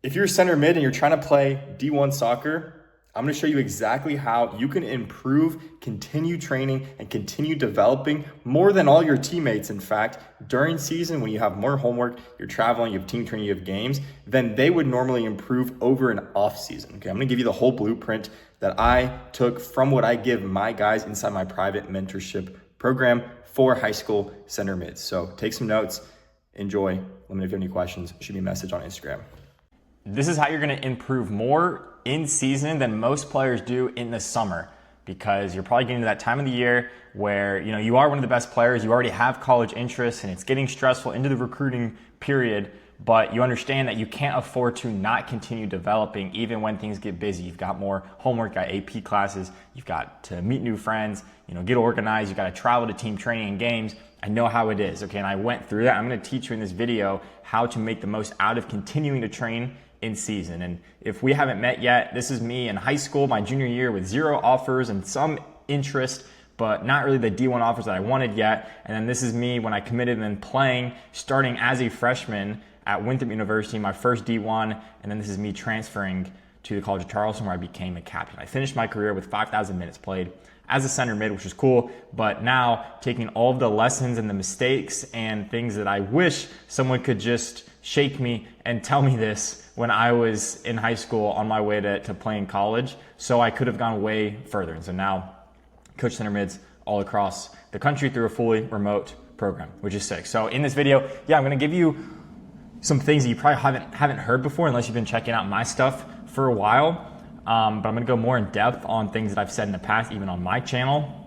If you're center mid and you're trying to play D1 soccer, I'm going to show you exactly how you can improve, continue training, and continue developing more than all your teammates. In fact, during season, when you have more homework, you're traveling, you have team training, you have games, then they would normally improve over an off season. Okay, I'm going to give you the whole blueprint that I took from what I give my guys inside my private mentorship program for high school center mids. So take some notes, enjoy. Let me know if you have any questions. Shoot me a message on Instagram. This is how you're going to improve more in season than most players do in the summer, because you're probably getting to that time of the year where you are one of the best players, you already have college interests, and it's getting stressful into the recruiting period, but you understand that you can't afford to not continue developing even when things get busy. You've got more homework, got AP classes, you've got to meet new friends, get organized, you've got to travel to team training and games. I know how it is, okay? And I went through that. I'm going to teach you in this video how to make the most out of continuing to train in season. And if we haven't met yet, this is me in high school, my junior year, with 0 offers and some interest, but not really the D1 offers that I wanted yet. And then this is me when I committed and then playing, starting as a freshman at Winthrop University, my first D1. And then this is me transferring to the College of Charleston, where I became a captain. I finished my career with 5,000 minutes played as a center mid, which was cool. But now taking all of the lessons and the mistakes and things that I wish someone could just shake me and tell me this when I was in high school on my way to playing college, so I could have gone way further. And so now coach center mids all across the country through a fully remote program, which is sick. So in this video, I'm going to give you some things that you probably haven't heard before unless you've been checking out my stuff for a while. But I'm going to go more in depth on things that I've said in the past, even on my channel.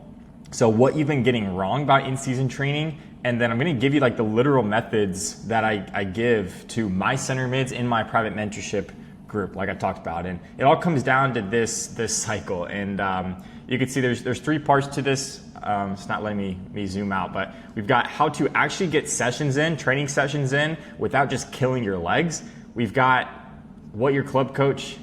So what you've been getting wrong about in-season training, and then I'm going to give you like the literal methods that I give to my center mids in my private mentorship group, like I talked about. And it all comes down to this cycle. And you can see there's 3 parts to this. It's not letting me zoom out, but we've got how to actually get sessions in, training sessions in, without just killing your legs. We've got what your club coach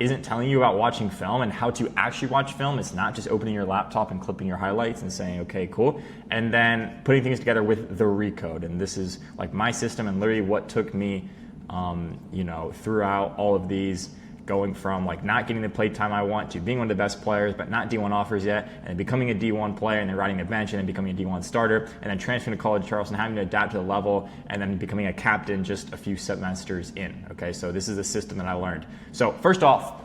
isn't telling you about watching film and how to actually watch film. It's not just opening your laptop and clipping your highlights and saying, okay, cool. And then putting things together with the recode. And this is like my system and literally what took me, throughout all of these, going from like not getting the play time I want to being one of the best players, but not D1 offers yet, and then becoming a D1 player and then riding the bench and then becoming a D1 starter, and then transferring to College of Charleston, having to adapt to the level, and then becoming a captain just a few semesters in. Okay, so this is a system that I learned. So first off,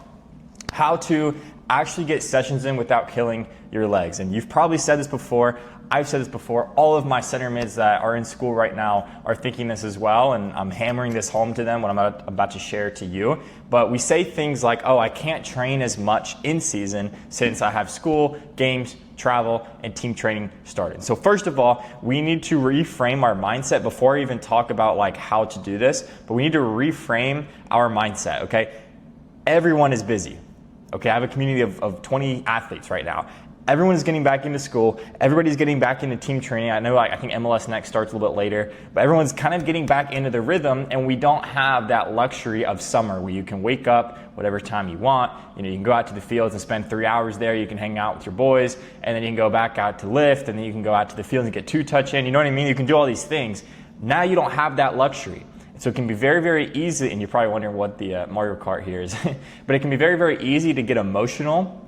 how to actually get sessions in without killing your legs. And you've probably said this before. I've said this before. All of my center mids that are in school right now are thinking this as well, and I'm hammering this home to them, what I'm about to share to you. But we say things like, oh, I can't train as much in season since I have school, games, travel, and team training started. So first of all, we need to reframe our mindset before I even talk about like how to do this, but we need to reframe our mindset, okay? Everyone is busy. Okay, I have a community of 20 athletes right now. Everyone is getting back into school. Everybody's getting back into team training. I know I think MLSNext starts a little bit later, but everyone's kind of getting back into the rhythm, and we don't have that luxury of summer where you can wake up whatever time you want. You can go out to the fields and spend 3 hours there. You can hang out with your boys, and then you can go back out to lift, and then you can go out to the fields and get 2-touch in. You know what I mean? You can do all these things. Now you don't have that luxury. So it can be very, very easy, and you're probably wondering what the Mario Kart here is, but it can be very, very easy to get emotional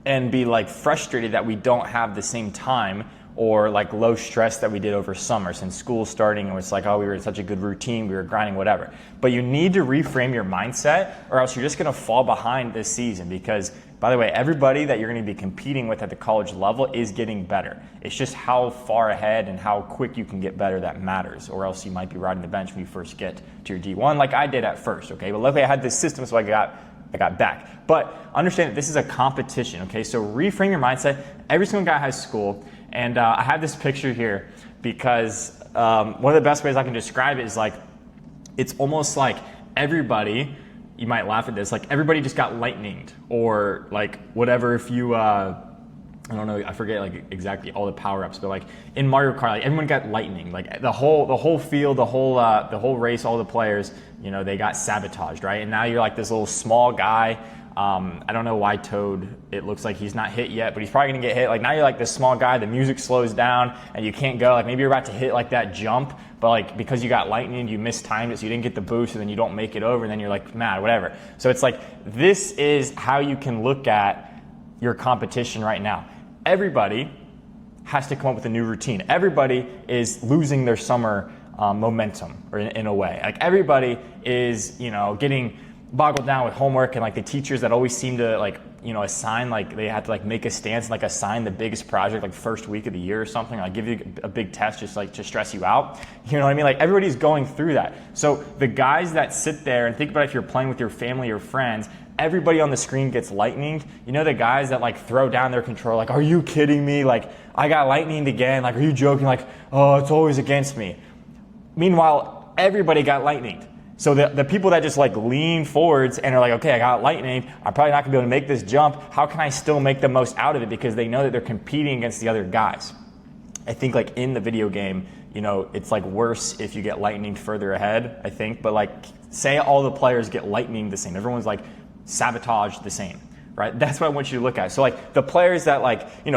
and be like frustrated that we don't have the same time or like low stress that we did over summer since school's starting, and it's like, oh, we were in such a good routine, we were grinding, whatever. But you need to reframe your mindset, or else you're just going to fall behind this season. Because, by the way, everybody that you're going to be competing with at the college level is getting better. It's just how far ahead and how quick you can get better that matters, or else you might be riding the bench when you first get to your D1, like I did at first, okay? But luckily I had this system, so I got back. But understand that this is a competition, okay? So reframe your mindset. Every single guy has school, and I have this picture here because one of the best ways I can describe it is like, it's almost like everybody, you might laugh at this, like everybody just got lightninged, or like whatever. If you I don't know, I forget like exactly all the power-ups, but like in Mario Kart, like everyone got lightning. Like the whole field, the whole race, all the players, they got sabotaged, right? And now you're like this little small guy I don't know why Toad, it looks like he's not hit yet, but he's probably going to get hit. Like now you're like this small guy, the music slows down and you can't go. Like maybe you're about to hit like that jump, but like because you got lightning, you mistimed it, so you didn't get the boost, and then you don't make it over, and then you're like mad, whatever. So it's like this is how you can look at your competition right now. Everybody has to come up with a new routine. Everybody is losing their summer momentum, or in a way. Like everybody is, getting boggled down with homework, and like the teachers that always seem to assign, like they have to like make a stance and like assign the biggest project like first week of the year or something, like give you a big test just like to stress you out. You know what I mean? Like everybody's going through that. So the guys that sit there and think about if you're playing with your family or friends, everybody on the screen gets lightninged. The guys that like throw down their control, like, are you kidding me? Like I got lightninged again. Like, are you joking? Like, oh, it's always against me. Meanwhile, everybody got lightninged. So the people that just like lean forwards and are like, okay, I got lightning, I'm probably not gonna be able to make this jump. How can I still make the most out of it? Because they know that they're competing against the other guys. I think like in the video game, it's like worse if you get lightning further ahead, I think. But like say all the players get lightning the same. Everyone's like sabotaged the same. Right? That's what I want you to look at. So like the players that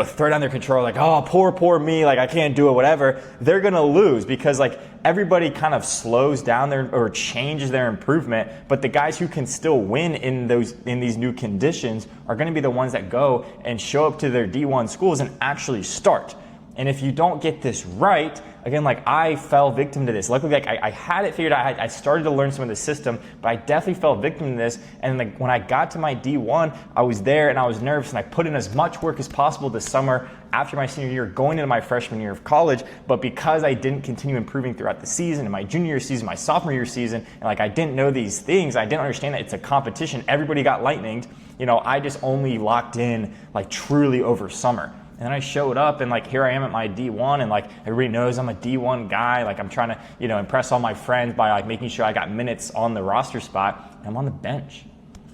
throw down their control, like, oh, poor me, like I can't do it, whatever, they're going to lose because like everybody kind of slows down or changes their improvement. But the guys who can still win in these new conditions are going to be the ones that go and show up to their D1 schools and actually start. And if you don't get this right, again, like I fell victim to this. Luckily, like I had it figured out. I started to learn some of the system, but I definitely fell victim to this. And like when I got to my D1, I was there and I was nervous, and I put in as much work as possible this summer after my senior year, going into my freshman year of college. But because I didn't continue improving throughout the season, in my junior year season, my sophomore year season, and like I didn't know these things, I didn't understand that it's a competition. Everybody got lightninged. I just only locked in like truly over summer. And then I showed up, and like here I am at my D1, and like everybody knows I'm a D1 guy. Like I'm trying to impress all my friends by like making sure I got minutes on the roster spot. And I'm on the bench.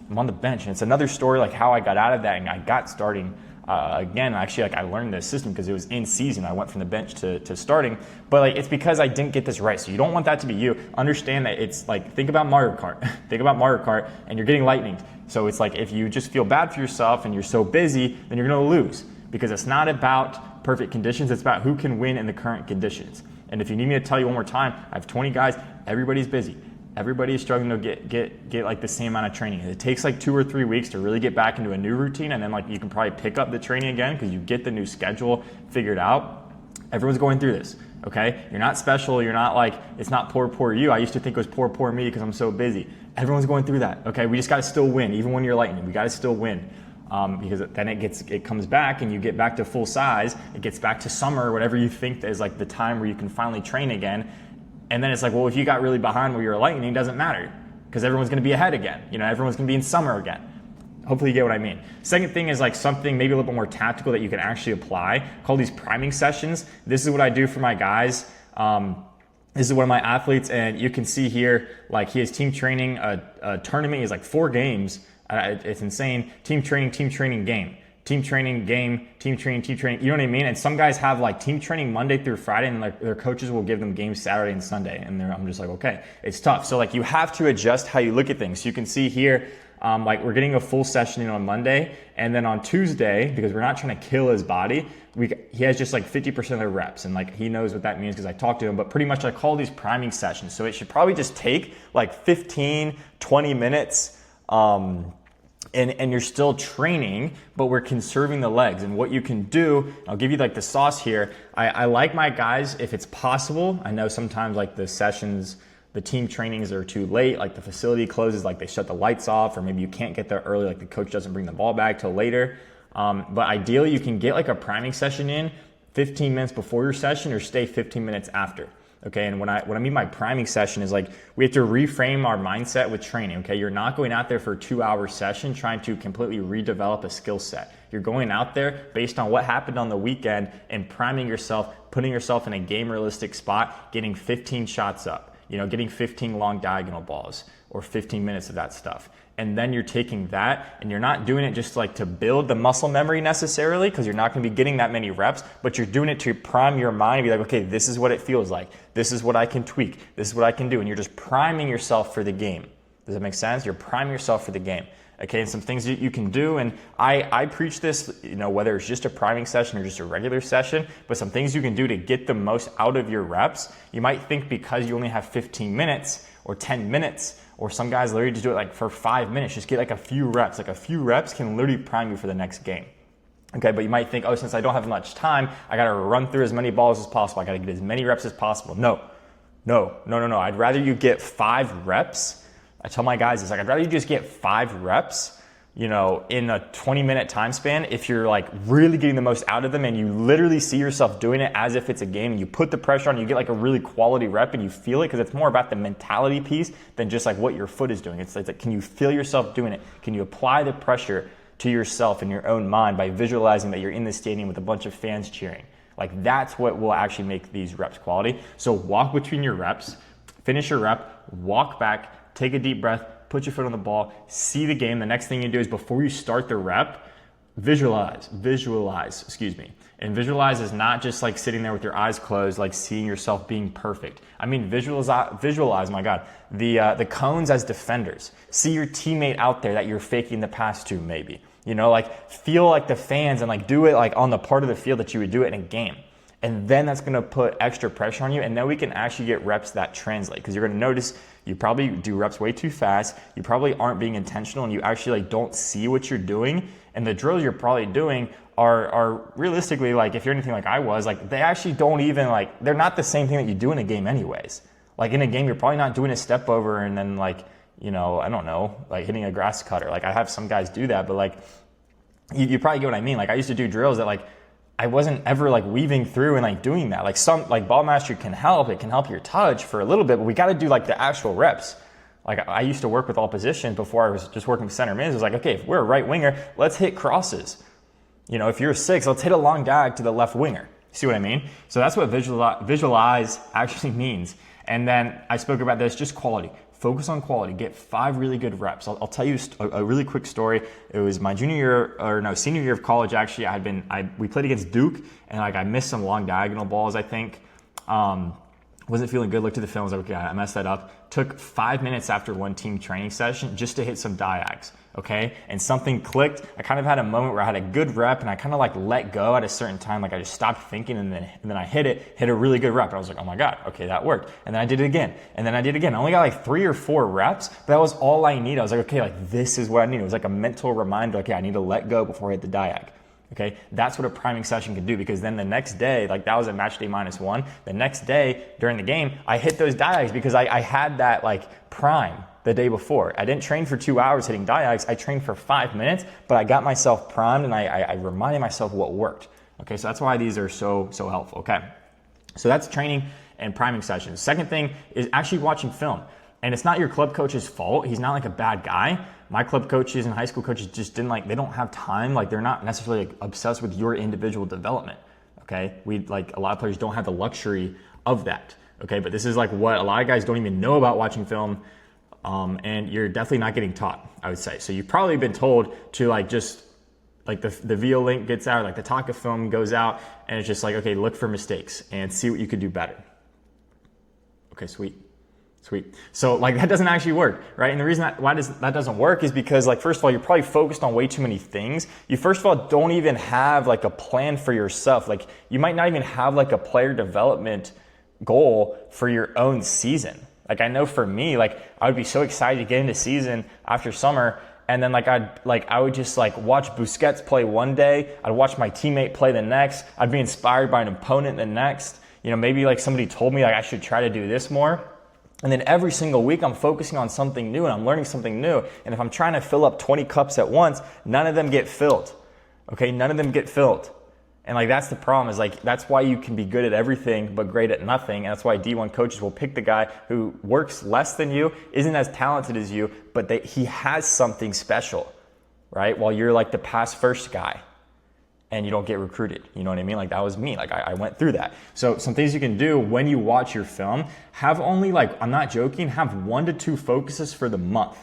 And it's another story like how I got out of that and I got starting again. Actually, like I learned this system because it was in season. I went from the bench to starting, but like it's because I didn't get this right. So you don't want that to be you. Understand that it's like think about Mario Kart. Think about Mario Kart, and you're getting lightninged. So it's like if you just feel bad for yourself and you're so busy, then you're gonna lose. Because it's not about perfect conditions, it's about who can win in the current conditions. And if you need me to tell you one more time, I have 20 guys, everybody's busy. Everybody is struggling to get like the same amount of training. It takes like 2 or 3 weeks to really get back into a new routine, and then like you can probably pick up the training again because you get the new schedule figured out. Everyone's going through this, okay? You're not special, you're not like, it's not poor you. I used to think it was poor me because I'm so busy. Everyone's going through that, okay? We just gotta still win, even when you're lightning, we gotta still win. Because then it comes back and you get back to full size. It gets back to summer, whatever you think is like the time where you can finally train again. And then it's like, well, if you got really behind where you're lightning, it doesn't matter because everyone's going to be ahead again. Everyone's going to be in summer again. Hopefully you get what I mean. Second thing is like something maybe a little bit more tactical that you can actually apply. Call these priming sessions. This is what I do for my guys. This is one of my athletes, and you can see here, like he has team training, a tournament. He has like 4 games. It's insane. Team training, game. Team training, game, team training. You know what I mean? And some guys have like team training Monday through Friday, and like their coaches will give them games Saturday and Sunday. And I'm just like, okay, it's tough. So like you have to adjust how you look at things. So you can see here, like we're getting a full session in on Monday, and then on Tuesday, because we're not trying to kill his body, he has just like 50% of the reps, and like he knows what that means because I talked to him. But pretty much I call these priming sessions. So it should probably just take like 15, 20 minutes. And you're still training, but we're conserving the legs. And what you can do, I'll give you like the sauce here. I like my guys, if it's possible. I know sometimes like the sessions, the team trainings are too late, like the facility closes, like they shut the lights off, or maybe you can't get there early, like the coach doesn't bring the ball back till later. But ideally you can get like a priming session in 15 minutes before your session or stay 15 minutes after. Okay, and what I mean by priming session is like we have to reframe our mindset with training. Okay, you're not going out there for a 2-hour session trying to completely redevelop a skill set. You're going out there based on what happened on the weekend and priming yourself, putting yourself in a game realistic spot, getting 15 shots up, getting 15 long diagonal balls or 15 minutes of that stuff. And then you're taking that and you're not doing it just like to build the muscle memory necessarily, because you're not going to be getting that many reps, but you're doing it to prime your mind and be like, okay, this is what it feels like. This is what I can tweak. This is what I can do. And you're just priming yourself for the game. Does that make sense? You're priming yourself for the game. Okay, and some things that you can do, and I preach this, whether it's just a priming session or just a regular session, but some things you can do to get the most out of your reps. You might think because you only have 15 minutes or 10 minutes, or some guys literally just do it like for 5 minutes, just get like a few reps. Like a few reps can literally prime you for the next game. Okay, but you might think, oh, since I don't have much time, I gotta run through as many balls as possible. I gotta get as many reps as possible. No. I'd rather you get 5 reps. I tell my guys, I'd rather you just get 5 reps, in a 20-minute time span if you're like really getting the most out of them and you literally see yourself doing it as if it's a game and you put the pressure on, you get like a really quality rep and you feel it, because it's more about the mentality piece than just like what your foot is doing. It's like, can you feel yourself doing it? Can you apply the pressure to yourself in your own mind by visualizing that you're in the stadium with a bunch of fans cheering? Like that's what will actually make these reps quality. So walk between your reps, finish your rep, walk back, take a deep breath, put your foot on the ball, see the game. The next thing you do is before you start the rep, visualize, And visualize is not just like sitting there with your eyes closed, like seeing yourself being perfect. I mean, visualize, my God, the cones as defenders. See your teammate out there that you're faking the pass to maybe. Like feel like the fans and like do it like on the part of the field that you would do it in a game. And then that's going to put extra pressure on you. And then we can actually get reps that translate, because you're going to notice you probably do reps way too fast. You probably aren't being intentional and you actually like don't see what you're doing. And the drills you're probably doing are realistically, like if you're anything like I was, like they actually don't even like, they're not the same thing that you do in a game anyways. Like in a game, you're probably not doing a step over and then like, I don't know, like hitting a grass cutter. Like I have some guys do that, but like you probably get what I mean. Like I used to do drills that like I wasn't ever like weaving through and like doing that. Like some like ball mastery can help. It can help your touch for a little bit, but we got to do like the actual reps. Like I used to work with all positions before I was just working with center mids. It was like, okay, if we're a right winger, let's hit crosses. If you're a 6, let's hit a long diag to the left winger. See what I mean? So that's what visualize actually means. And then I spoke about this, just quality. Focus on quality. Get 5 really good reps. I'll tell you a really quick story. It was my senior year of college. Actually, we played against Duke, and like I missed some long diagonal balls. I think wasn't feeling good. Looked at the film. Was like, okay, I messed that up. Took 5 minutes after one team training session just to hit some diags. Okay, and something clicked. I kind of had a moment where I had a good rep, and I kind of like let go at a certain time. Like I just stopped thinking, and then I hit a really good rep. And I was like, oh my God, okay, that worked. And then I did it again, and then I did it again. I only got like 3 or 4 reps, but that was all I needed. I was like, okay, like this is what I need. It was like a mental reminder. Okay, I need to let go before I hit the diag. Okay, that's what a priming session can do, because then the next day, like that was at match day -1. The next day during the game, I hit those diags because I had that like prime the day before. I didn't train for 2 hours hitting diags. I trained for 5 minutes, but I got myself primed and I reminded myself what worked. Okay, so that's why these are so helpful. Okay, so that's training and priming sessions. Second thing is actually watching film. And it's not your club coach's fault. He's not like a bad guy. My club coaches and high school coaches just they don't have time. Like they're not necessarily like obsessed with your individual development. Okay, a lot of players don't have the luxury of that. Okay, but this is like what a lot of guys don't even know about watching film. And you're definitely not getting taught, I would say. So you've probably been told to like just like the VO link gets out, like the Taka film goes out, and it's just like, okay, look for mistakes and see what you could do better. Okay, sweet. So like that doesn't actually work, right? And the reason why that doesn't work is because like, first of all, you're probably focused on way too many things. You first of all don't even have like a plan for yourself. Like you might not even have like a player development goal for your own season. Like I know for me, like I would be so excited to get into season after summer, and then I would just like watch Busquets play one day, I'd watch my teammate play the next, I'd be inspired by an opponent the next. Maybe like somebody told me like I should try to do this more. And then every single week I'm focusing on something new and I'm learning something new. And if I'm trying to fill up 20 cups at once, none of them get filled. Okay, none of them get filled. And like that's the problem, is like that's why you can be good at everything but great at nothing. And that's why D1 coaches will pick the guy who works less than you, isn't as talented as you, but he has something special, right? While you're like the pass first guy and you don't get recruited. You know what I mean? Like that was me. Like I went through that. So some things you can do when you watch your film, have only like, I'm not joking, have 1 to 2 focuses for the month.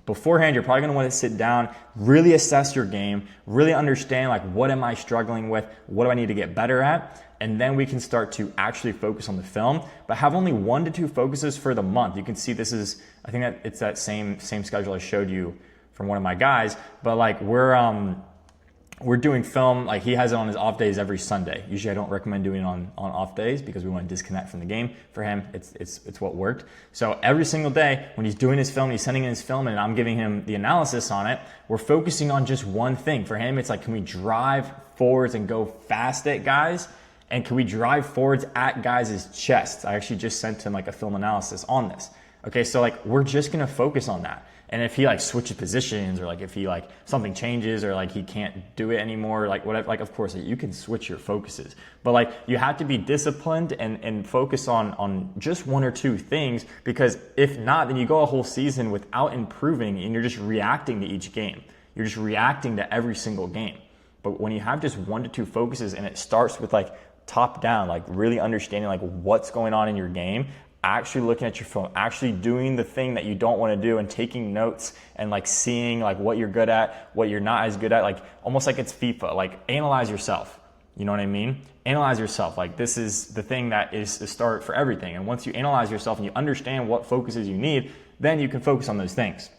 Beforehand, you're probably going to want to sit down, really assess your game, really understand like what am I struggling with, what do I need to get better at, and then we can start to actually focus on the film, but have only 1 to 2 focuses for the month. You can see this is, I think that it's that same schedule I showed you from one of my guys, but like we're doing film, like he has it on his off days every Sunday. Usually I don't recommend doing it on off days because we want to disconnect from the game. For him, it's what worked. So every single day when he's doing his film, he's sending in his film and I'm giving him the analysis on it, we're focusing on just one thing. For him, it's like, can we drive forwards and go fast at guys? And can we drive forwards at guys' chests? I actually just sent him like a film analysis on this. Okay, so like we're just gonna focus on that. And if he like switches positions or like if he like something changes or like he can't do it anymore, like whatever, like of course like, you can switch your focuses. But like you have to be disciplined and focus on just 1 or 2 things, because if not, then you go a whole season without improving and you're just reacting to each game. You're just reacting to every single game. But when you have just 1 to 2 focuses and it starts with like top down, like really understanding like what's going on in your game, actually looking at your film, actually doing the thing that you don't want to do and taking notes and like seeing like what you're good at, what you're not as good at, like almost like it's FIFA, like analyze yourself. You know what I mean? Analyze yourself. Like this is the thing that is the start for everything. And once you analyze yourself and you understand what focuses you need, then you can focus on those things.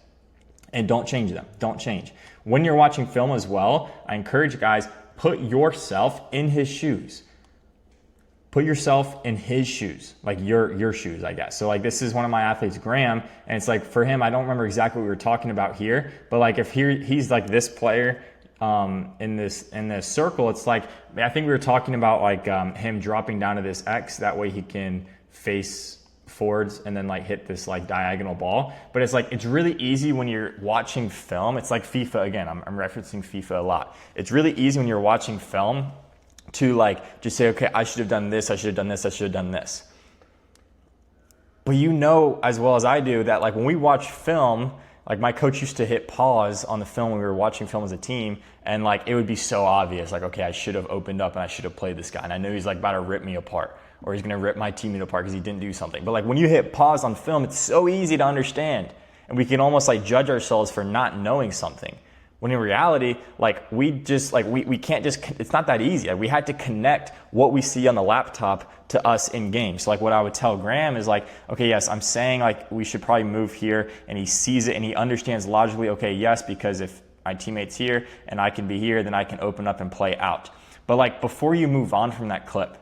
And don't change them. Don't change. When you're watching film as well, I encourage guys, put yourself in his shoes. Put yourself in his shoes, like your shoes, I guess. So like this is one of my athletes, Graham, and it's like for him, I don't remember exactly what we were talking about here, but like if he's like this player in this circle, it's like, I think we were talking about like him dropping down to this X, that way he can face forwards and then like hit this like diagonal ball. But it's like, it's really easy when you're watching film. It's like FIFA again, I'm referencing FIFA a lot. It's really easy when you're watching film to like just say, okay, I should have done this, I should have done this, I should have done this. But you know as well as I do that like when we watch film, like my coach used to hit pause on the film when we were watching film as a team, and like it would be so obvious, like, okay, I should have opened up and I should have played this guy, and I knew he's like about to rip me apart, or he's gonna rip my teammate apart because he didn't do something. But like when you hit pause on film, it's so easy to understand, and we can almost like judge ourselves for not knowing something. When in reality, like we can't just, it's not that easy. Like, we had to connect what we see on the laptop to us in game. So like what I would tell Graham is like, okay, yes, I'm saying like we should probably move here, and he sees it and he understands logically, okay, yes, because if my teammate's here and I can be here, then I can open up and play out. But like before you move on from that clip,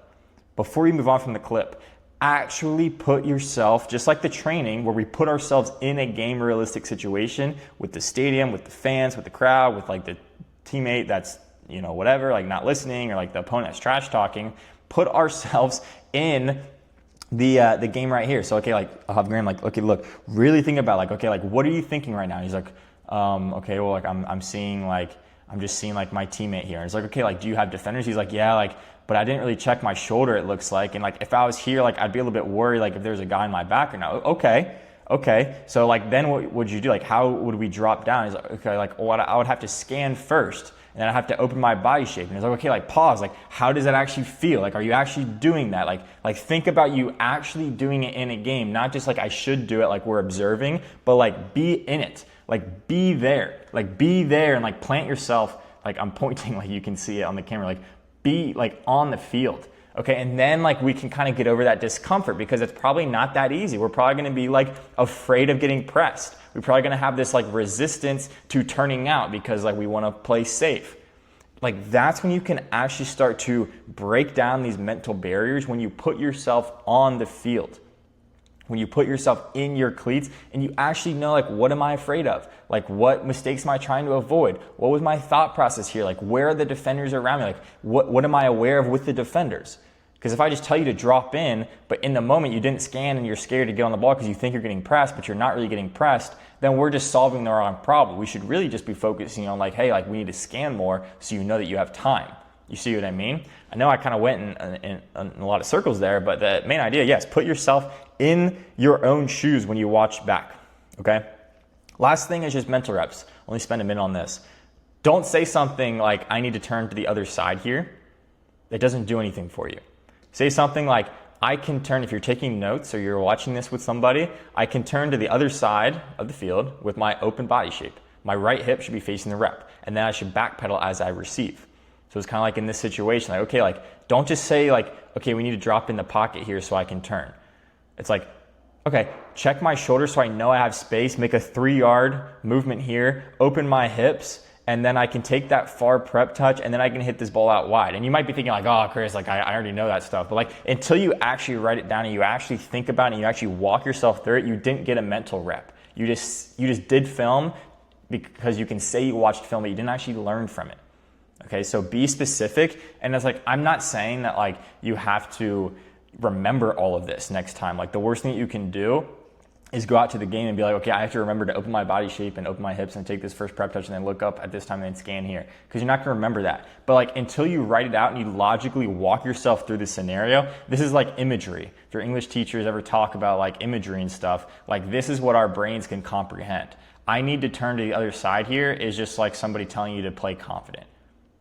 actually put yourself, just like the training where we put ourselves in a game realistic situation with the stadium, with the fans, with the crowd, with like the teammate that's, you know, whatever, like not listening, or like the opponent that's trash talking, put ourselves in the game right here. So, okay, like I'll have Graham like, okay, look, really think about like, okay, like what are you thinking right now? And he's like, okay, well, like I'm seeing like, I'm just seeing like my teammate here. And it's like, okay, like do you have defenders? He's like, yeah, like, but I didn't really check my shoulder, it looks like. And like, if I was here, like, I'd be a little bit worried, like, if there's a guy in my back or not. Okay. So like, then what would you do? Like, how would we drop down? He's like, okay, like, well, I would have to scan first, and then I have to open my body shape. And he's like, okay, like, pause. Like, how does that actually feel? Like, are you actually doing that? Like think about you actually doing it in a game, not just like I should do it, like we're observing, but like be in it. Like be there and like plant yourself. Like I'm pointing, like you can see it on the camera, like be like on the field. Okay, and then like we can kind of get over that discomfort, because it's probably not that easy. We're probably going to be like afraid of getting pressed. We're probably going to have this like resistance to turning out because like we want to play safe. Like that's when you can actually start to break down these mental barriers, when you put yourself on the field. When you put yourself in your cleats and you actually know, like, what am I afraid of? Like, what mistakes am I trying to avoid? What was my thought process here? Like, where are the defenders around me? Like, what am I aware of with the defenders? Because if I just tell you to drop in, but in the moment you didn't scan and you're scared to get on the ball because you think you're getting pressed, but you're not really getting pressed, then we're just solving the wrong problem. We should really just be focusing on like, hey, like we need to scan more so you know that you have time. You see what I mean? I know I kind of went in a lot of circles there, but the main idea, yes, put yourself in your own shoes when you watch back, okay? Last thing is just mental reps. Only spend a minute on this. Don't say something like, I need to turn to the other side here. It doesn't do anything for you. Say something like, I can turn, if you're taking notes or you're watching this with somebody, I can turn to the other side of the field with my open body shape. My right hip should be facing the rep, and then I should backpedal as I receive. So it's kind of like in this situation, like, okay, like, don't just say like, okay, we need to drop in the pocket here so I can turn. It's like, okay, check my shoulder so I know I have space, make a 3-yard movement here, open my hips, and then I can take that far prep touch, and then I can hit this ball out wide. And you might be thinking like, oh, Chris, like I already know that stuff. But like, until you actually write it down and you actually think about it and you actually walk yourself through it, you didn't get a mental rep. You just did film because you can say you watched film, but you didn't actually learn from it. Okay, so be specific. And it's like, I'm not saying that like you have to remember all of this next time. Like, the worst thing that you can do is go out to the game and be like, okay, I have to remember to open my body shape and open my hips and take this first prep touch and then look up at this time and then scan here. Because you're not gonna remember that. But like, until you write it out and you logically walk yourself through the scenario, this is like imagery. If your English teachers ever talk about like imagery and stuff, like this is what our brains can comprehend. I need to turn to the other side here is just like somebody telling you to play confident.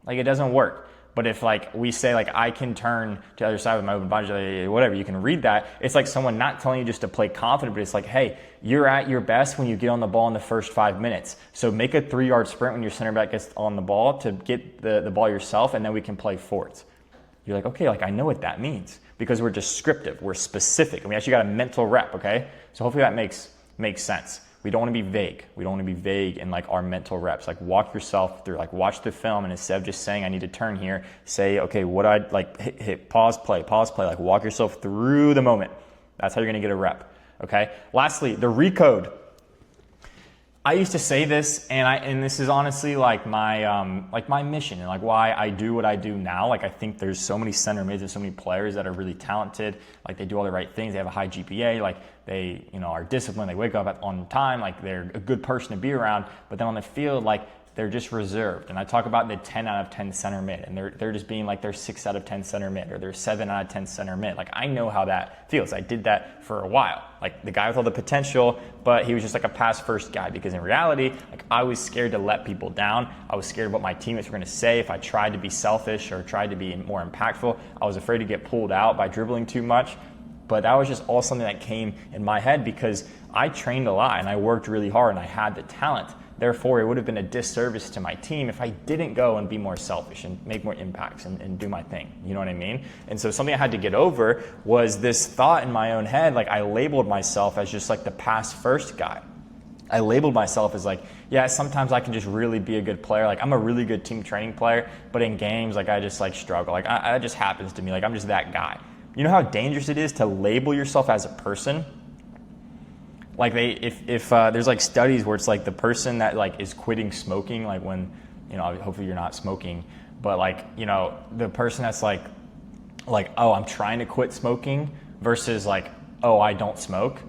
Like, it doesn't work. But if like we say like I can turn to the other side with my open body, whatever, you can read that. It's like someone not telling you just to play confident, but it's like, hey, you're at your best when you get on the ball in the first 5 minutes. So make a 3-yard sprint when your center back gets on the ball to get the ball yourself, and then we can play forwards. You're like, okay, like I know what that means because we're descriptive, we're specific, and we actually got a mental rep, okay? So hopefully that makes sense. We don't want to be vague. We don't want to be vague in like our mental reps. Like, walk yourself through, like watch the film, and instead of just saying I need to turn here, say, okay, what I'd like hit pause, play, like walk yourself through the moment. That's how you're going to get a rep. Okay. Lastly, the recode. I used to say this, and this is honestly like my mission and like why I do what I do now. Like, I think there's so many center mids and so many players that are really talented. Like, they do all the right things. They have a high GPA. Like, they, are disciplined. They wake up on time. Like, they're a good person to be around. But then on the field, like, they're just reserved. And I talk about the 10 out of 10 center mid, and they're just being like they're 6 out of 10 center mid, or they're 7 out of 10 center mid. Like, I know how that feels. I did that for a while. Like, the guy with all the potential, but he was just like a pass first guy, because in reality, like, I was scared to let people down. I was scared of what my teammates were going to say if I tried to be selfish or tried to be more impactful. I was afraid to get pulled out by dribbling too much. But that was just all something that came in my head because I trained a lot and I worked really hard and I had the talent. Therefore, it would have been a disservice to my team if I didn't go and be more selfish and make more impacts and do my thing. You know what I mean? And so something I had to get over was this thought in my own head. Like, I labeled myself as just like the pass first guy. I labeled myself as like, yeah, sometimes I can just really be a good player. Like, I'm a really good team training player, but in games, like, I just like struggle. Like, that just happens to me. Like, I'm just that guy. You know how dangerous it is to label yourself as a person? Like, if there's like studies where it's like the person that like is quitting smoking, like when, hopefully you're not smoking, but like, the person that's like, oh, I'm trying to quit smoking versus like, oh, I don't smoke.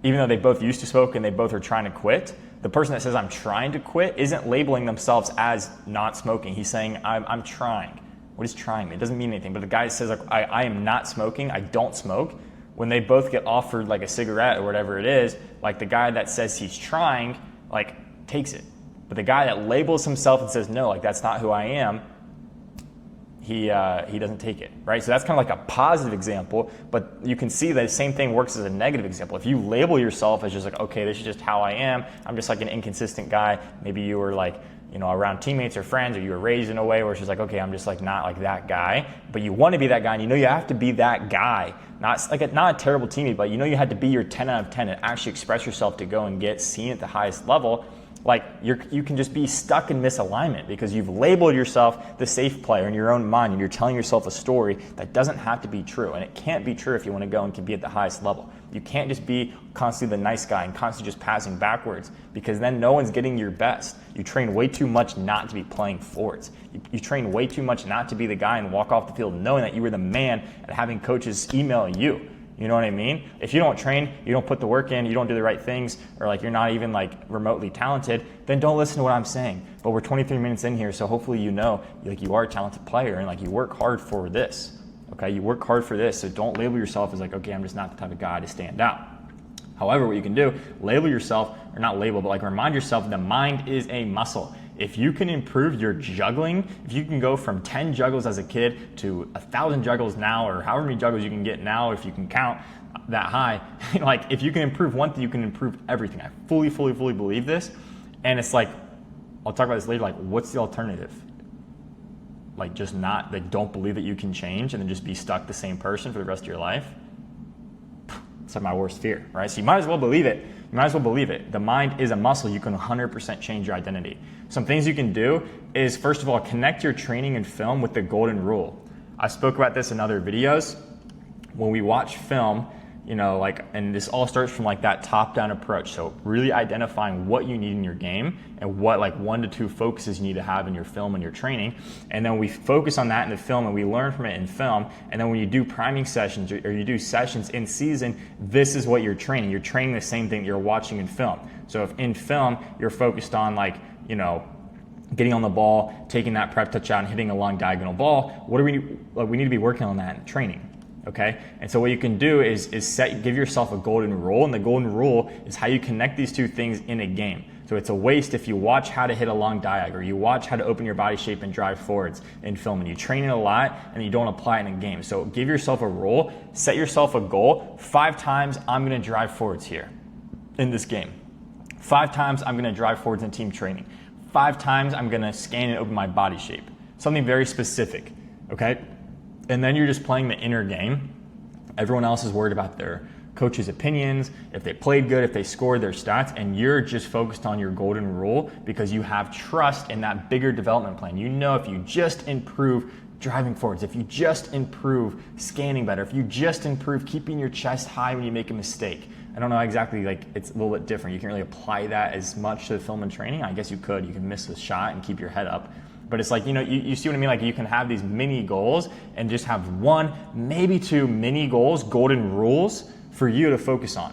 Even though they both used to smoke and they both are trying to quit, the person that says I'm trying to quit isn't labeling themselves as not smoking. He's saying I'm trying. What does trying mean? It doesn't mean anything. But the guy says, like, I am not smoking, I don't smoke. When they both get offered like a cigarette or whatever it is, like, the guy that says he's trying, like, takes it. But the guy that labels himself and says, no, like, that's not who I am, he doesn't take it, right? So that's kind of like a positive example, but you can see that the same thing works as a negative example. If you label yourself as just like, okay, this is just how I am, I'm just like an inconsistent guy. Maybe you were like, around teammates or friends, or you were raised in a way where it's just like, okay, I'm just like not like that guy, but you want to be that guy, and you have to be that guy. Not a terrible teammate, but you had to be your 10 out of 10 and actually express yourself to go and get seen at the highest level. Like, you can just be stuck in misalignment because you've labeled yourself the safe player in your own mind, and you're telling yourself a story that doesn't have to be true, and it can't be true if you want to go and can be at the highest level. You can't just be constantly the nice guy and constantly just passing backwards, because then no one's getting your best. You train way too much not to be playing forwards. You train way too much not to be the guy and walk off the field knowing that you were the man and having coaches email you. You know what I mean? If you don't train, you don't put the work in, you don't do the right things, or like you're not even like remotely talented, then don't listen to what I'm saying. But we're 23 minutes in here, so hopefully you are a talented player and like you work hard for this. Okay, you work hard for this, so don't label yourself as like, okay, I'm just not the type of guy to stand out. However, what you can do, label yourself, or not label, but like remind yourself the mind is a muscle. If you can improve your juggling, if you can go from 10 juggles as a kid to 1,000 juggles now, or however many juggles you can get now, if you can count that high, like if you can improve one thing, you can improve everything. I fully believe this. And it's like, I'll talk about this later, like what's the alternative? like just not, like don't believe that you can change and then just be stuck the same person for the rest of your life, it's like my worst fear, right? So you might as well believe it. You might as well believe it. The mind is a muscle. You can 100% change your identity. Some things you can do is, first of all, connect your training and film with the golden rule. I spoke about this in other videos. When we watch film, and this all starts from like that top-down approach. So really identifying what you need in your game and what like 1 to 2 focuses you need to have in your film and your training. And then we focus on that in the film and we learn from it in film. And then when you do priming sessions or you do sessions in season, this is what you're training. You're training the same thing you're watching in film. So if in film, you're focused on getting on the ball, taking that prep touch out and hitting a long diagonal ball, what do we need to be working on that in training. Okay, and so what you can do is give yourself a golden rule, and the golden rule is how you connect these 2 things in a game. So it's a waste if you watch how to hit a long diag, or you watch how to open your body shape and drive forwards in film, and you train it a lot and you don't apply it in a game. So give yourself a rule, set yourself a goal. 5 times I'm going to drive forwards here in this game. 5 times I'm going to drive forwards in team training. 5 times I'm going to scan and open my body shape. Something very specific. Okay. And then you're just playing the inner game. Everyone else is worried about their coach's opinions, if they played good, if they scored their stats, and you're just focused on your golden rule because you have trust in that bigger development plan. You know, if you just improve driving forwards, if you just improve scanning better, if you just improve keeping your chest high when you make a mistake. I don't know exactly, it's a little bit different. You can't really apply that as much to the film and training. I guess you could. You can miss the shot and keep your head up. But it's like, you see what I mean? Like you can have these mini goals and just have 1, maybe 2 mini goals, golden rules for you to focus on.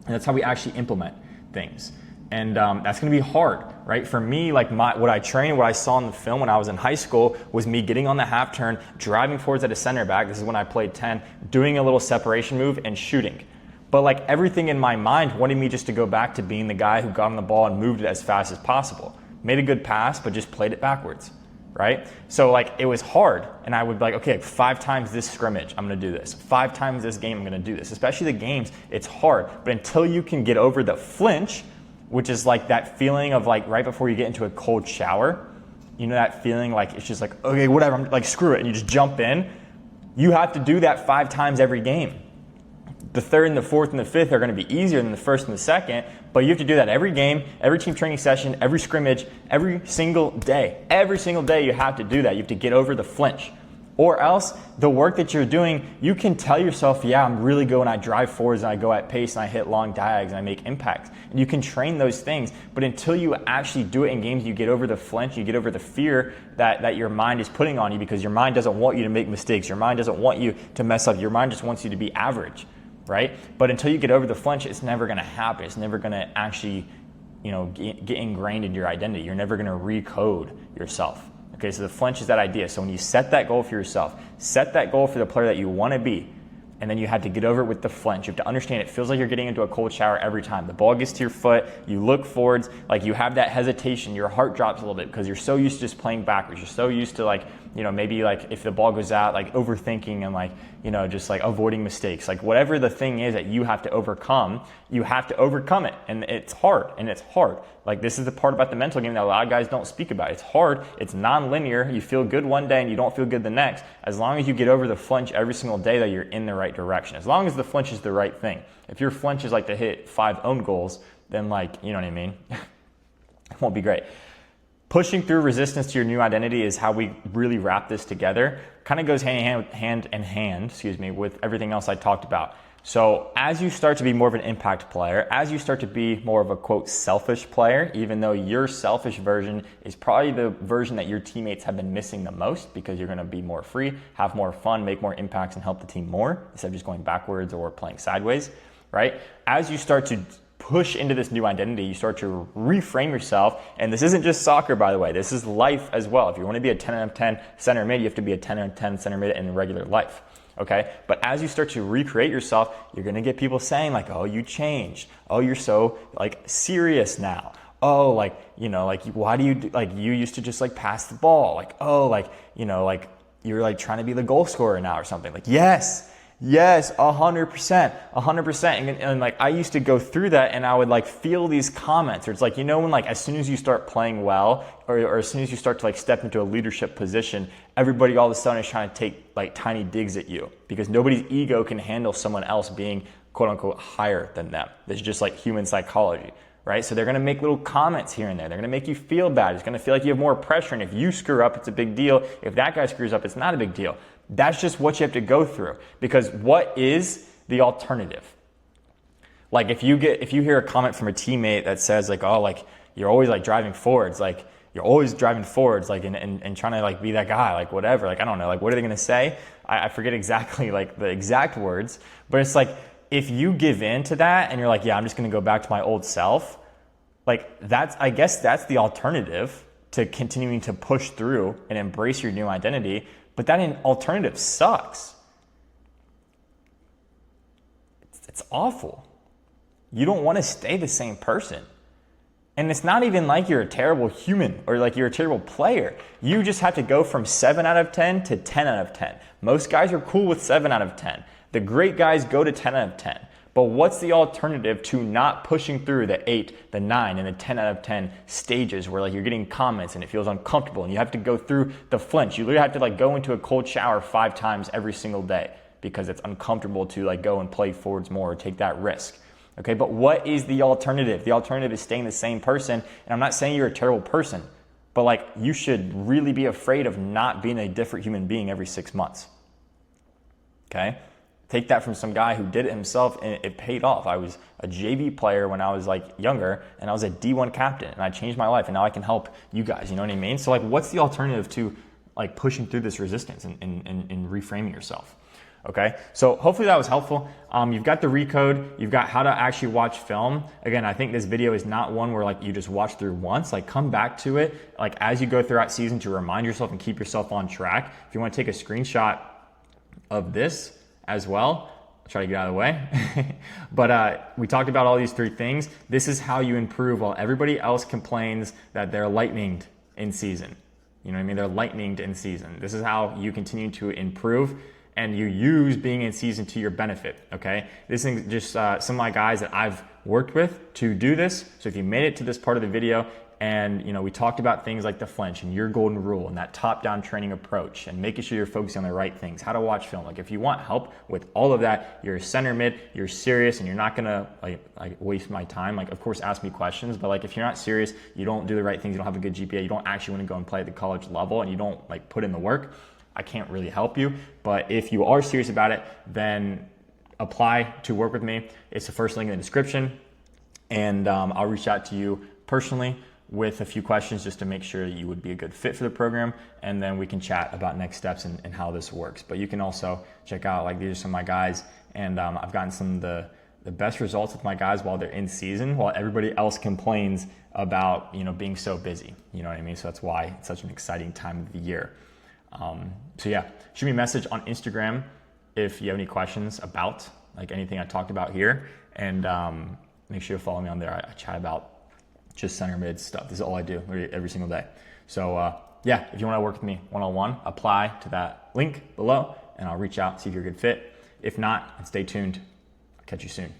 And that's how we actually implement things. And that's going to be hard, right? For me, what I trained, what I saw in the film when I was in high school was me getting on the half turn, driving forwards at a center back. This is when I played 10, doing a little separation move and shooting. But everything in my mind wanted me just to go back to being the guy who got on the ball and moved it as fast as possible. Made a good pass, but just played it backwards, right? So it was hard, and I would be like, okay, 5 times this scrimmage, I'm gonna do this. 5 times this game, I'm gonna do this. Especially the games, it's hard. But until you can get over the flinch, which is that feeling of right before you get into a cold shower, that feeling it's just okay, whatever, I'm screw it, and you just jump in. You have to do that 5 times every game. The 3rd and the 4th and the 5th are going to be easier than the 1st and the 2nd, but you have to do that every game, every team training session, every scrimmage, every single day. Every single day you have to do that. You have to get over the flinch. Or else the work that you're doing, you can tell yourself, yeah, I'm really good when I drive forwards and I go at pace and I hit long diags and I make impacts. And you can train those things, but until you actually do it in games, you get over the flinch, you get over the fear that your mind is putting on you because your mind doesn't want you to make mistakes. Your mind doesn't want you to mess up. Your mind just wants you to be average. Right? But until you get over the flinch, it's never going to happen. It's never going to actually, get ingrained in your identity. You're never going to recode yourself. Okay, so the flinch is that idea. So when you set that goal for yourself, set that goal for the player that you want to be, and then you have to get over it with the flinch. You have to understand it feels like you're getting into a cold shower every time. The ball gets to your foot, you look forwards, you have that hesitation, your heart drops a little bit because you're so used to just playing backwards. You're so used to maybe if the ball goes out, overthinking and just avoiding mistakes. Whatever the thing is that you have to overcome, you have to overcome it. And it's hard, this is the part about the mental game that a lot of guys don't speak about. It's hard, it's non-linear. You feel good one day and you don't feel good the next. As long as you get over the flinch every single day, that you're in the right direction. As long as the flinch is the right thing. If your flinch is to hit 5 own goals, then you know what I mean? It won't be great. Pushing through resistance to your new identity is how we really wrap this together. Kind of goes hand in hand, with everything else I talked about. So as you start to be more of an impact player, as you start to be more of a quote selfish player, even though your selfish version is probably the version that your teammates have been missing the most because you're going to be more free, have more fun, make more impacts, and help the team more instead of just going backwards or playing sideways, right? As you start to push into this new identity, you start to reframe yourself. And this isn't just soccer, by the way. This is life as well. If you want to be a 10 out of 10 center mid, you have to be a 10 out of 10 center mid in regular life. Okay? But as you start to recreate yourself, you're going to get people saying oh, you changed. Oh, you're so serious now. Oh, why do you, you used to just pass the ball. You're trying to be the goal scorer now or something. Yes, Yes, 100%. And like, I used to go through that and I would like feel these comments, or it's like, when like, as soon as you start playing well, or as soon as you start to like step into a leadership position, everybody all of a sudden is trying to take like tiny digs at you, because nobody's ego can handle someone else being quote unquote higher than them. It's just like human psychology, right? So they're going to make little comments here and there. They're going to make you feel bad. It's going to feel like you have more pressure. And if you screw up, it's a big deal. If that guy screws up, it's not a big deal. That's just what you have to go through, because what is the alternative? Like if you hear a comment from a teammate that says like, oh, like you're always like driving forwards, like you're always driving forwards, like and trying to like be that guy, like whatever, like I don't know, like what are they going to say? I forget exactly like the exact words, but it's like, if you give in to that and you're like, yeah, I'm just going to go back to my old self, like I guess that's the alternative to continuing to push through and embrace your new identity. But that alternative sucks. It's awful. You don't want to stay the same person. And it's not even like you're a terrible human or like you're a terrible player. You just have to go from 7 out of 10 to 10 out of 10. Most guys are cool with 7 out of 10. The great guys go to 10 out of 10. But what's the alternative to not pushing through the 8, the 9, and the 10 out of 10 stages where like you're getting comments and it feels uncomfortable and you have to go through the flinch? You literally have to like go into a cold shower 5 times every single day because it's uncomfortable to like go and play forwards more or take that risk. Okay, but what is the alternative? The alternative is staying the same person. And I'm not saying you're a terrible person, but like you should really be afraid of not being a different human being every 6 months. Okay? Take that from some guy who did it himself and it paid off. I was a JV player when I was like younger, and I was a D1 captain, and I changed my life, and now I can help you guys, you know what I mean? So like, what's the alternative to like pushing through this resistance and reframing yourself? Okay, so hopefully that was helpful. You've got the recode, you've got how to actually watch film. Again, I think this video is not one where like you just watch through once. Like come back to it like as you go throughout season to remind yourself and keep yourself on track. If you want to take a screenshot of this as well, I'll try to get out of the way. But we talked about all these 3 things. This is how you improve while everybody else complains that they're lightninged in season. You know what I mean? They're lightninged in season. This is how you continue to improve, and you use being in season to your benefit, okay? This is just some of my guys that I've worked with to do this. So if you made it to this part of the video, and we talked about things like the flinch and your golden rule and that top-down training approach and making sure you're focusing on the right things, how to watch film. Like if you want help with all of that, you're a center mid, you're serious, and you're not gonna like waste my time. Like of course ask me questions, but like if you're not serious, you don't do the right things, you don't have a good GPA, you don't actually want to go and play at the college level, and you don't like put in the work, I can't really help you. But if you are serious about it, then apply to work with me. It's the first link in the description, and I'll reach out to you personally with a few questions just to make sure that you would be a good fit for the program, and then we can chat about next steps and how this works. But you can also check out, like, these are some of my guys, and I've gotten some of the best results with my guys while they're in season, while everybody else complains about being so busy. You know what I mean? So that's why it's such an exciting time of the year. So yeah, shoot me a message on Instagram if you have any questions about like anything I talked about here, and make sure to follow me on there. I chat about just center mid stuff. This is all I do every single day. So yeah, if you want to work with me one-on-one, apply to that link below and I'll reach out, see if you're a good fit. If not, stay tuned. I'll catch you soon.